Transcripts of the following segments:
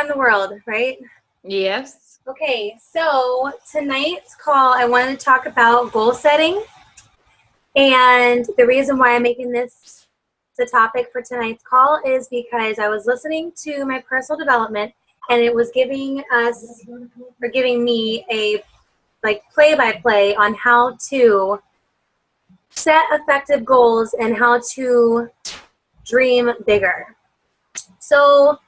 around the world, right? Yes. Okay, so tonight's call, I wanted to talk about goal setting. And the reason why I'm making this the topic for tonight's call is because I was listening to my personal development, and it was giving me a play-by-play on how to set effective goals and how to dream bigger. So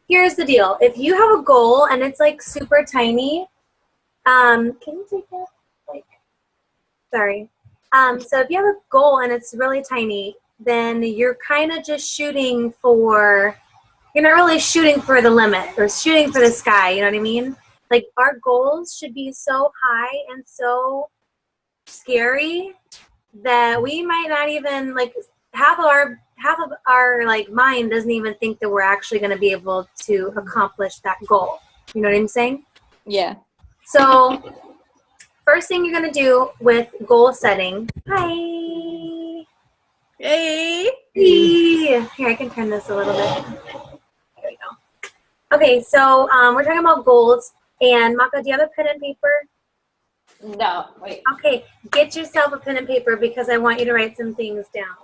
here's the deal. If you have a goal and it's like super tiny, can you take that? Sorry. So if you have a goal and it's really tiny, then you're kind of just you're not really shooting for the limit or shooting for the sky, you know what I mean? Like, our goals should be so high and so scary that we might not even, like, half of our like mind doesn't even think that we're actually going to be able to accomplish that goal. You know what I'm saying? Yeah. So first thing you're going to do with goal setting. Hi. Hey. Here, I can turn this a little bit. There we go. Okay, so we're talking about goals. And Maka, do you have a pen and paper? No, wait. Okay, get yourself a pen and paper because I want you to write some things down.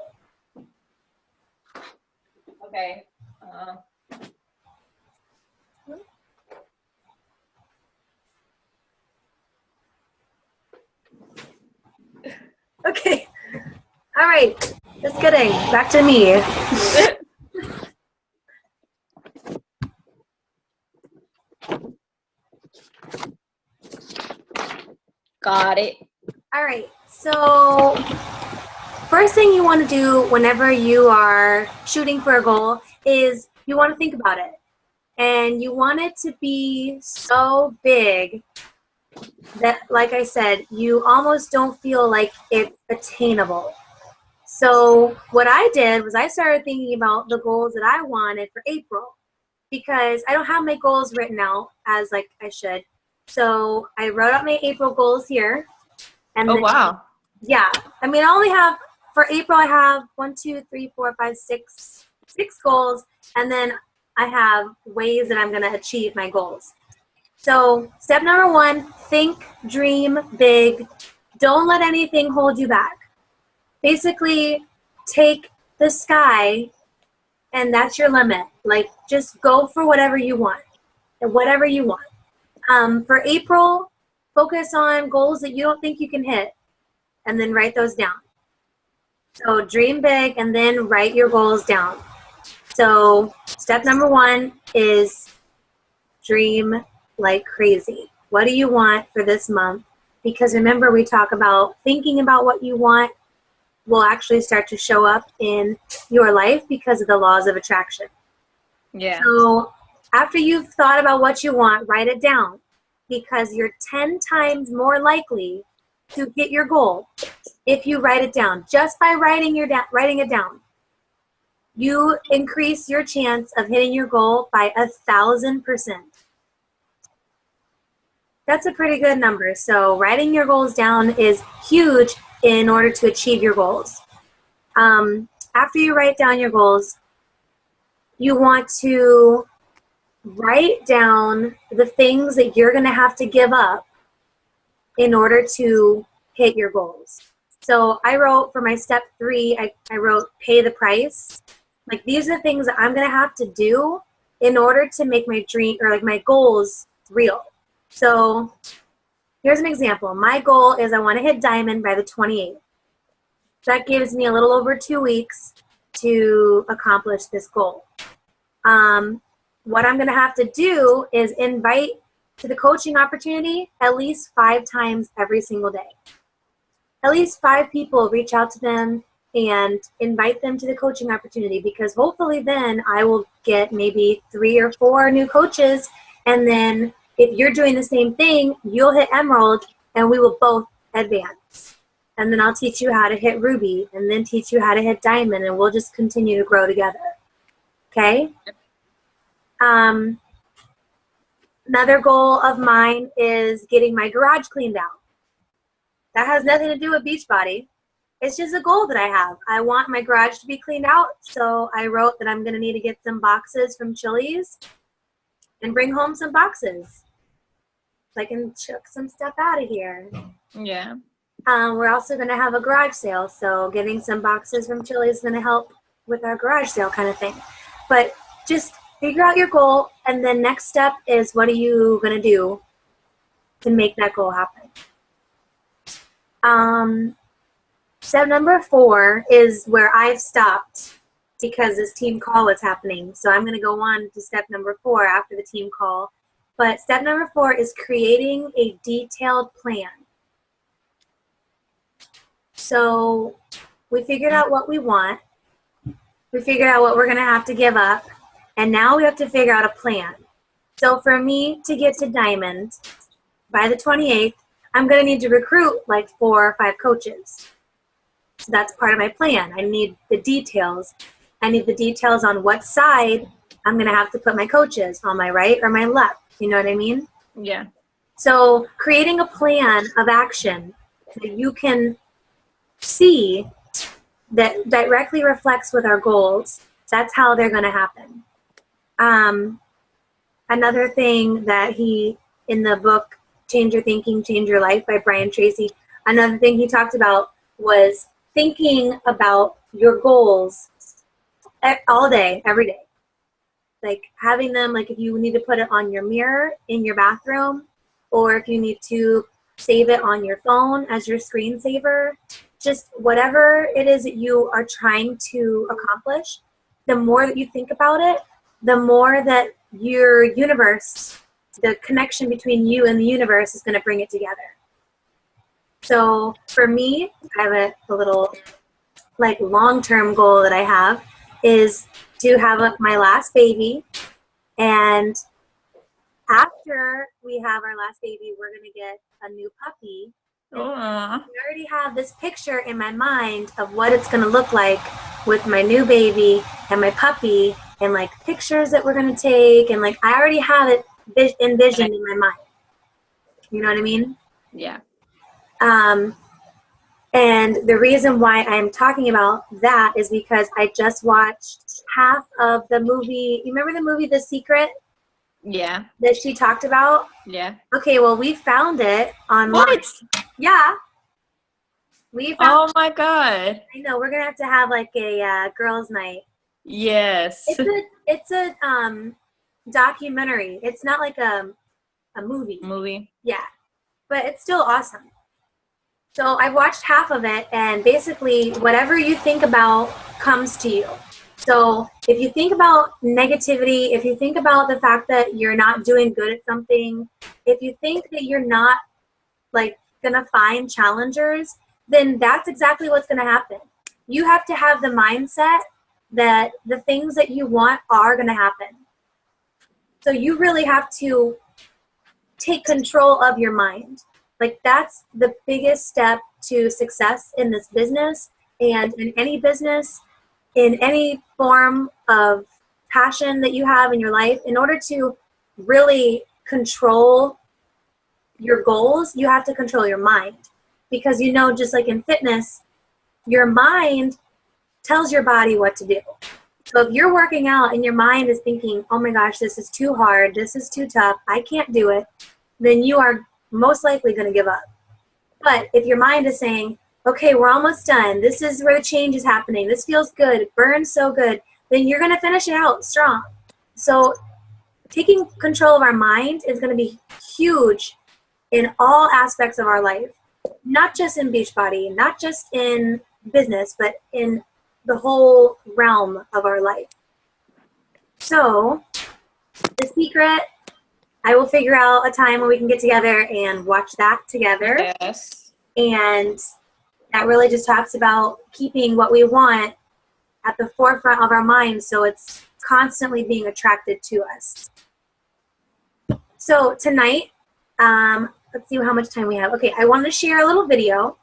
Okay. Okay. All right. Just kidding. Back to me. Got it. All right. So first thing you want to do whenever you are shooting for a goal is you want to think about it. And you want it to be so big that, like I said, you almost don't feel like it's attainable. So what I did was I started thinking about the goals that I wanted for April, because I don't have my goals written out as like I should. So I wrote out my April goals here. And oh, wow. Yeah. I mean, I only have, for April, I have 6 goals. And then I have ways that I'm going to achieve my goals. So step number 1, think, dream big. Don't let anything hold you back. Basically, take the sky, and that's your limit. Like, just go for whatever you want, and whatever you want. For April, focus on goals that you don't think you can hit, and then write those down. So dream big, and then write your goals down. So step number 1 is dream like crazy. What do you want for this month? Because remember, we talk about thinking about what you want will actually start to show up in your life because of the laws of attraction. Yeah. So after you've thought about what you want, write it down, because you're 10 times more likely to hit your goal if you write it down. Just by writing it down, you increase your chance of hitting your goal by 1,000%. That's a pretty good number. So writing your goals down is huge in order to achieve your goals. After you write down your goals, you want to write down the things that you're going to have to give up in order to hit your goals. So I wrote for my step 3, I wrote pay the price. Like, these are things that I'm going to have to do in order to make my dream or like my goals real. So here's an example. My goal is I want to hit diamond by the 28th. That gives me a little over 2 weeks to accomplish this goal. What I'm going to have to do is invite to the coaching opportunity at least 5 times every single day. At least 5 people, reach out to them and invite them to the coaching opportunity, because hopefully then I will get maybe 3 or 4 new coaches, and then if you're doing the same thing, you'll hit emerald and we will both advance. And then I'll teach you how to hit ruby, and then teach you how to hit diamond, and we'll just continue to grow together. Okay? Another goal of mine is getting my garage cleaned out. That has nothing to do with Beachbody. It's just a goal that I have. I want my garage to be cleaned out, so I wrote that I'm going to need to get some boxes from Chili's. and bring home some boxes so I can chuck some stuff out of here. Yeah. We're also going to have a garage sale, so getting some boxes from Chile is going to help with our garage sale kind of thing. But just figure out your goal, and then next step is what are you going to do to make that goal happen. Step number 4 is where I've stopped because this team call is happening. So I'm going to go on to step number 4 after the team call. But step number 4 is creating a detailed plan. So we figured out what we want. We figured out what we're going to have to give up. And now we have to figure out a plan. So for me to get to Diamond by the 28th, I'm going to need to recruit like 4 or 5 coaches. So that's part of my plan. I need the details. I need the details on what side I'm going to have to put my coaches, on my right or my left. You know what I mean? Yeah. So creating a plan of action that you can see that directly reflects with our goals, that's how they're going to happen. Another thing that he, in the book, Change Your Thinking, Change Your Life by Bryan Tracy, another thing he talked about was thinking about your goals all day, every day. Like having them, like if you need to put it on your mirror in your bathroom, or if you need to save it on your phone as your screensaver, just whatever it is that you are trying to accomplish, the more that you think about it, the more that your universe, the connection between you and the universe is going to bring it together. So for me, I have a little like long-term goal that I have is to have my last baby, and after we have our last baby, we're going to get a new puppy. I already have this picture in my mind of what it's going to look like with my new baby and my puppy, and like pictures that we're going to take, and like I already have it envisioned in my mind. You know what I mean? Yeah. And the reason why I'm talking about that is because I just watched half of the movie. You remember the movie The Secret? Yeah. That she talked about? Yeah. Okay, well, we found it online. What? Yeah. We found Oh my God. I know, we're going to have like a girls' night. Yes. It's a documentary. It's not like a movie. Movie. Yeah. But it's still awesome. So I watched half of it, and basically whatever you think about comes to you. So if you think about negativity, if you think about the fact that you're not doing good at something, if you think that you're not like gonna find challengers, then that's exactly what's gonna happen. You have to have the mindset that the things that you want are gonna happen. So you really have to take control of your mind. Like that's the biggest step to success in this business and in any business, in any form of passion that you have in your life. In order to really control your goals, you have to control your mind. Because you know, just like in fitness, your mind tells your body what to do. So if you're working out and your mind is thinking, oh my gosh, this is too hard, this is too tough, I can't do it, then you are most likely going to give up. But if your mind is saying, okay, we're almost done, this is where the change is happening, this feels good, it burns so good, then you're going to finish it out strong. So taking control of our mind is going to be huge in all aspects of our life, not just in Beachbody, not just in business, but in the whole realm of our life. So The Secret, I will figure out a time when we can get together and watch that together. Yes. And that really just talks about keeping what we want at the forefront of our minds so it's constantly being attracted to us. So tonight, let's see how much time we have. Okay, I want to share a little video.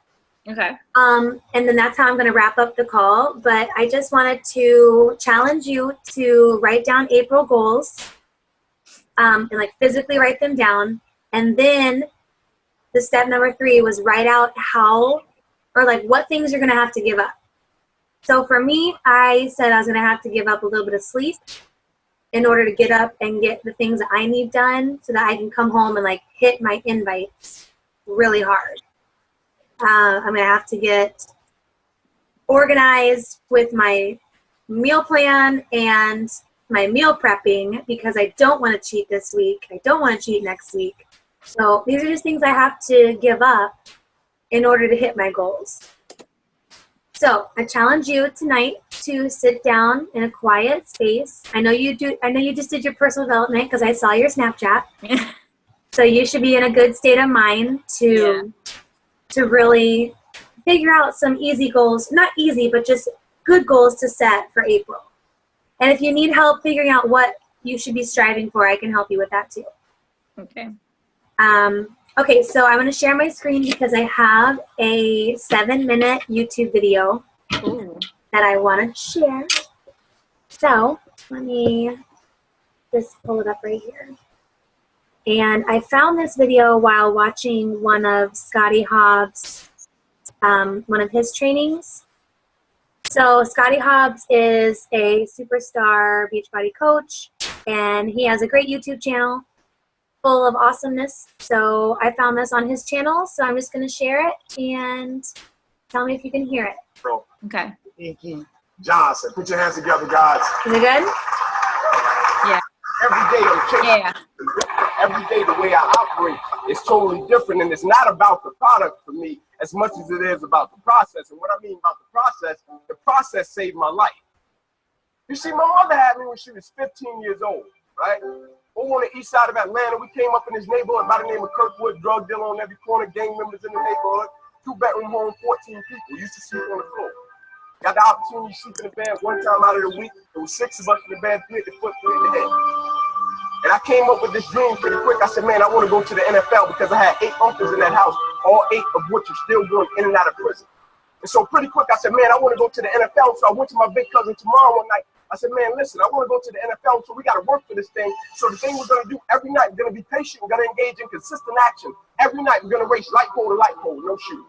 Okay. And then that's how I'm going to wrap up the call. But I just wanted to challenge you to write down April goals. And like physically write them down. And then the step number 3 was write out how, or like what things you're going to have to give up. So for me, I said I was going to have to give up a little bit of sleep in order to get up and get the things that I need done so that I can come home and like hit my invites really hard. I'm going to have to get organized with my meal plan and my meal prepping because I don't want to cheat this week. I don't want to cheat next week. So these are just things I have to give up in order to hit my goals. So I challenge you tonight to sit down in a quiet space. I know you just did your personal development because I saw your Snapchat. So you should be in a good state of mind to really figure out some easy goals. Not easy, but just good goals to set for April. And if you need help figuring out what you should be striving for, I can help you with that too. Okay. Okay, so I'm going to share my screen because I have a 7-minute YouTube video that I want to share. So let me just pull it up right here. And I found this video while watching one of Scotty Hobbs' one of his trainings. So Scotty Hobbs is a superstar Beachbody coach, and he has a great YouTube channel full of awesomeness. So I found this on his channel, so I'm just going to share it and tell me if you can hear it. Okay. Johnson, put your hands together, guys. Is it good? Yeah. Every day I'm chasing. Every day the way I operate is totally different, and it's not about the product for me as much as it is about the process. And what I mean about the process saved my life. You see, my mother had me when she was 15 years old, right? Over on the east side of Atlanta, we came up in this neighborhood by the name of Kirkwood, drug dealer on every corner, gang members in the neighborhood, 2-bedroom home, 14 people, used to sleep on the floor. Got the opportunity to sleep in the bed one time out of the week. There was 6 of us in the bed, 3 at the foot, 3 in the head. And I came up with this dream pretty quick. I said, man, I want to go to the NFL because I had 8 uncles in that house, all 8 of which are still going in and out of prison. And so pretty quick, I said, man, I want to go to the NFL. So I went to my big cousin tomorrow one night. I said, man, listen, I want to go to the NFL, so we got to work for this thing. So the thing we're going to do every night, we're going to be patient, we're going to engage in consistent action. Every night, we're going to race light pole to light pole, no shooting.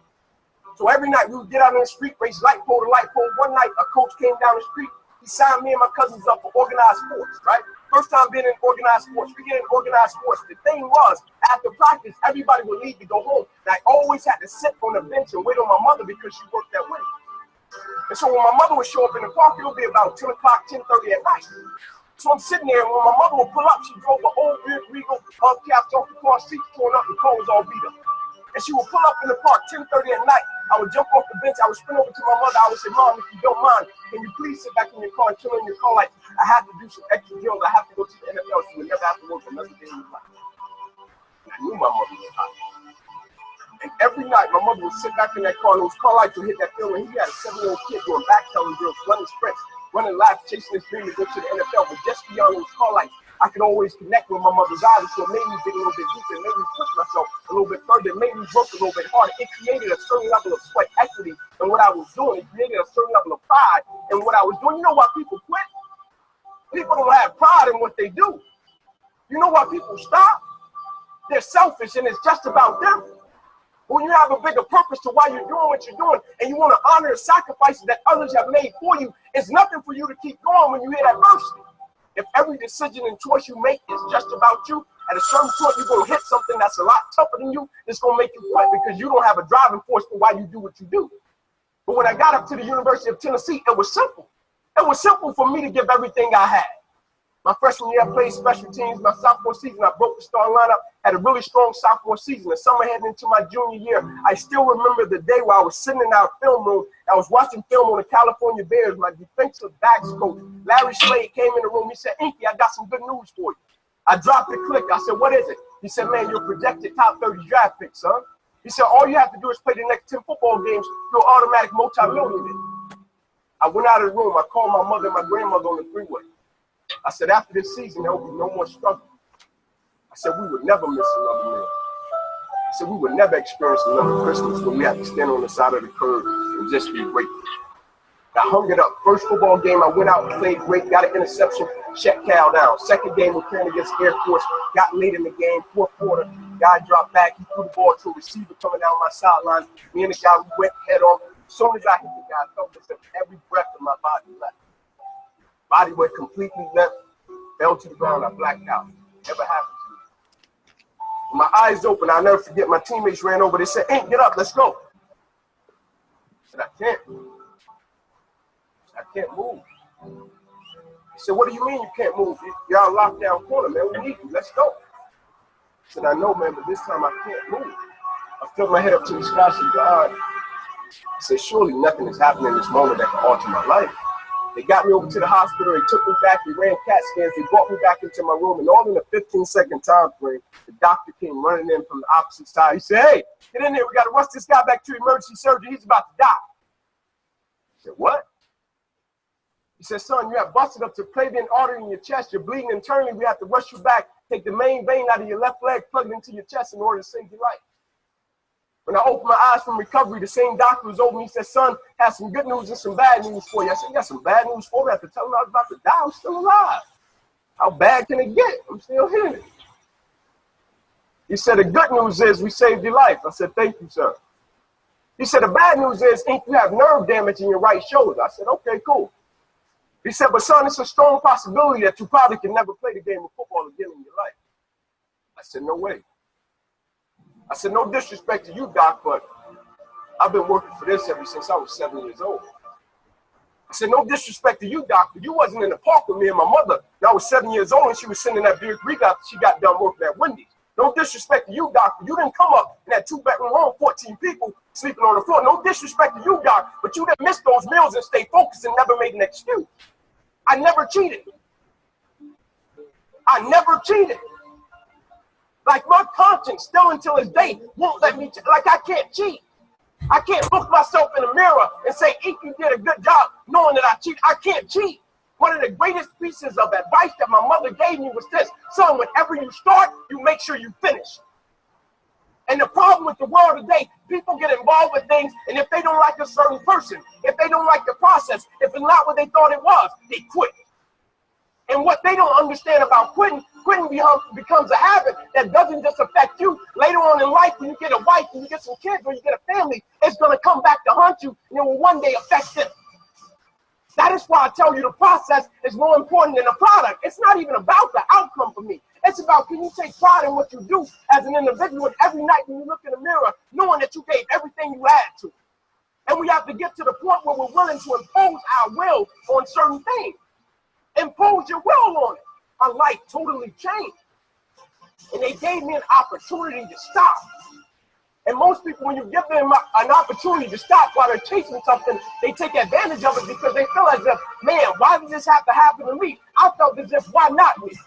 So every night, we would get out on the street, race light pole to light pole. One night, a coach came down the street. He signed me and my cousins up for organized sports, right? First time being in organized sports. We get in organized sports. The thing was, after practice, everybody would leave to go home. And I always had to sit on the bench and wait on my mother because she worked that way. And so when my mother would show up in the park, it would be about 10 o'clock, 10:30 at night. So I'm sitting there, and when my mother would pull up, she drove an old Regal hubcapped off the car seat, torn up, the car was all beat up. And she would pull up in the park 10:30 at night. I would jump off the bench. I would sprint over to my mother. I would say, Mom, if you don't mind, can you please sit back in your car and chill in your car? Like, I have to do some extra drills. I have to go to the NFL. So we never have to work another day in your life. And I knew my mother was hot. And every night, my mother would sit back in that car, and those car lights would hit that field. And he had a 7-year-old kid doing backpedaling drills, running sprints, running laps, chasing his dream to go to the NFL. But just beyond those car lights, I could always connect with my mother's eyes. So it made me dig a little bit deeper. It made me push myself a little bit further. It made me work a little bit harder. It created a certain level of sweat equity in what I was doing. It created a certain level of pride in what I was doing. You know why people quit? People don't have pride in what they do. You know why people stop? They're selfish, and it's just about them. When you have a bigger purpose to why you're doing what you're doing, and you want to honor the sacrifices that others have made for you, it's nothing for you to keep going when you hit adversity. If every decision and choice you make is just about you, at a certain point you're going to hit something that's a lot tougher than you. It's going to make you quit because you don't have a driving force for why you do what you do. But when I got up to the University of Tennessee, it was simple. It was simple for me to give everything I had. My freshman year, I played special teams. My sophomore season, I broke the starting lineup, had a really strong sophomore season. The summer heading into my junior year, I still remember the day where I was sitting in our film room. I was watching film on the California Bears. My defensive backs coach, Larry Slade, came in the room. He said, Inky, I got some good news for you. I dropped the click. I said, what is it? He said, man, you're projected top 30 draft pick, son. He said, all you have to do is play the next 10 football games. You're automatic multi-millionaire. I went out of the room. I called my mother and my grandmother on the freeway. I said, after this season, there will be no more struggle. I said, we would never miss another meal. I said, we would never experience another Christmas when we had to stand on the side of the curb and just be grateful. I hung it up. First football game, I went out and played great, got an interception, shut Cal down. Second game, we're playing against Air Force, got late in the game, fourth quarter, guy dropped back, he threw the ball to a receiver coming down my sideline. Me and the guy, we went head on. As soon as I hit the guy, I felt this in every breath of my body left. Body went completely limp. Fell to the ground, I blacked out. Never happened to me. When my eyes open, I'll never forget, my teammates ran over. They said, "Hey, get up, let's go." I said, "I can't. I can't move." He said, "What do you mean you can't move? Y'all locked down corner, man. We need you. Let's go." I said, "I know, man, but this time I can't move." I flipped my head up to the sky. I said, "God," I said, "surely nothing is happening in this moment that can alter my life." They got me over to the hospital. They took me back. They ran CAT scans. They brought me back into my room. And all in a 15-second time frame, the doctor came running in from the opposite side. He said, "Hey, get in there. We got to rush this guy back to emergency surgery. He's about to die." I said, "What?" He said, "Son, you have busted up subclavian artery in your chest. You're bleeding internally. We have to rush you back. Take the main vein out of your left leg, plug it into your chest in order to save your life." When I opened my eyes from recovery, the same doctor was over me. He said, "Son, have some good news and some bad news for you." I said, "You got some bad news for me?" I had to tell him I was about to die. I'm still alive. How bad can it get? I'm still here. He said, "The good news is we saved your life." I said, "Thank you, sir." He said, "The bad news is you have nerve damage in your right shoulder." I said, "Okay, cool." He said, "But son, it's a strong possibility that you probably can never play the game of football again in your life." I said, "No way." I said, "No disrespect to you, Doc, but I've been working for this ever since I was 7 years old." I said, "No disrespect to you, Doc, but you wasn't in the park with me and my mother. And I was 7 years old and she was sitting in that Beer Creek after she got done working at Wendy's. No disrespect to you, Doc, but you didn't come up in that 2-bedroom home, 14 people sleeping on the floor. No disrespect to you, Doc, but you didn't miss those meals and stay focused and never made an excuse. I never cheated. I never cheated. Like my conscience still until this day won't let me, like I can't cheat. I can't look myself in the mirror and say, "Ink, you did a good job," knowing that I cheat. I can't cheat. One of the greatest pieces of advice that my mother gave me was this: "Son, whenever you start, you make sure you finish." And the problem with the world today, people get involved with things, and if they don't like a certain person, if they don't like the process, if it's not what they thought it was, they quit. And what they don't understand about quitting becomes a habit that doesn't just affect you. Later on in life, when you get a wife, when you get some kids, when you get a family, it's going to come back to haunt you, and it will one day affect them. That is why I tell you the process is more important than the product. It's not even about the outcome for me. It's about, can you take pride in what you do as an individual, and every night when you look in the mirror, knowing that you gave everything you had to. And we have to get to the point where we're willing to impose our will on certain things. Impose your will on it. My life totally changed. And they gave me an opportunity to stop. And most people, when you give them an opportunity to stop while they're chasing something, they take advantage of it because they feel as if, "Man, why did this have to happen to me?" I felt as if, why not me?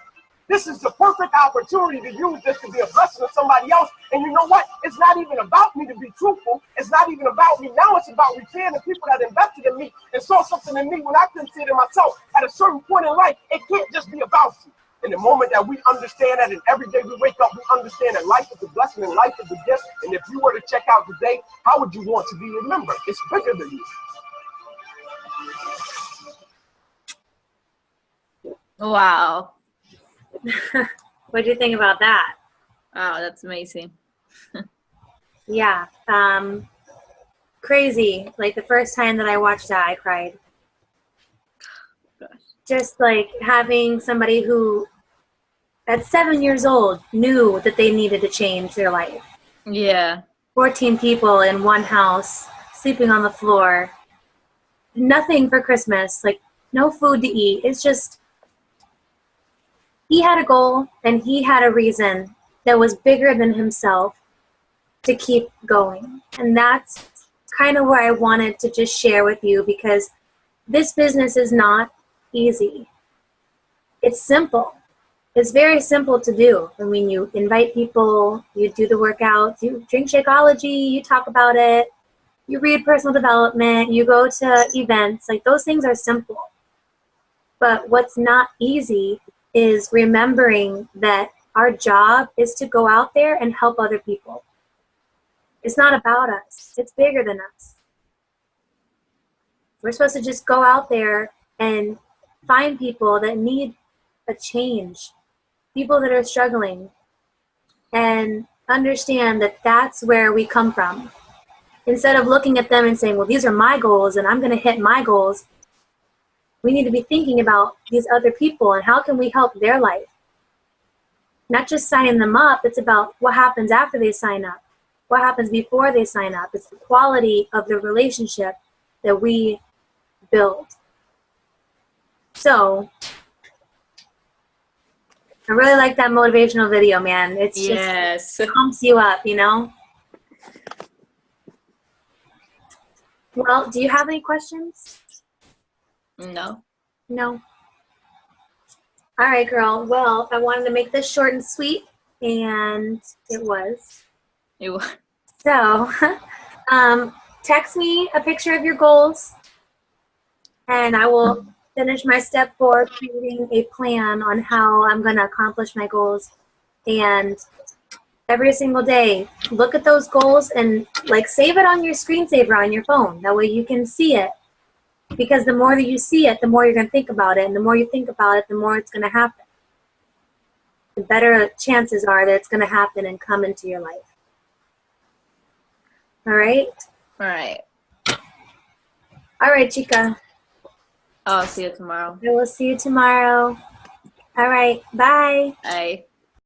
This is the perfect opportunity to use this to be a blessing to somebody else. And you know what? It's not even about me, to be truthful. It's not even about me. Now it's about repaying the people that invested in me and saw something in me when I couldn't see it in myself. At a certain point in life, it can't just be about you. And the moment that we understand that, and every day we wake up, we understand that life is a blessing and life is a gift. And if you were to check out today, how would you want to be remembered? It's bigger than you. Wow. What do you think about that? Wow, that's amazing. Yeah. Crazy. Like the first time that I watched that, I cried. Gosh. Just like having somebody who at 7 years old knew that they needed to change their life. Yeah. 14 people in one house, sleeping on the floor, nothing for Christmas, like no food to eat. It's just, he had a goal and he had a reason that was bigger than himself to keep going. And that's kind of where I wanted to just share with you, because this business is not easy. It's simple. It's very simple to do. I mean, you invite people, you do the workouts, you drink Shakeology, you talk about it, you read personal development, you go to events. Like, those things are simple. But what's not easy is remembering that our job is to go out there and help other people. It's not about us. It's bigger than us. We're supposed to just go out there and find people that need a change, people that are struggling, and understand that that's where we come from. Instead of looking at them and saying, well, these are my goals and I'm going to hit my goals, we need to be thinking about these other people and how can we help their life. Not just signing them up, it's about what happens after they sign up. What happens before they sign up. It's the quality of the relationship that we build. So, I really like that motivational video, man. It's just pumps you up, you know? Well, do you have any questions? No. No. All right, girl. Well, I wanted to make this short and sweet, and it was. It was. So, text me a picture of your goals, and I will finish my step 4, creating a plan on how I'm going to accomplish my goals. And every single day, look at those goals and like save it on your screensaver on your phone. That way you can see it. Because the more that you see it, the more you're going to think about it. And the more you think about it, the more it's going to happen. The better chances are that it's going to happen and come into your life. All right? All right. All right, chica. I'll see you tomorrow. I will see you tomorrow. All right. Bye. Bye.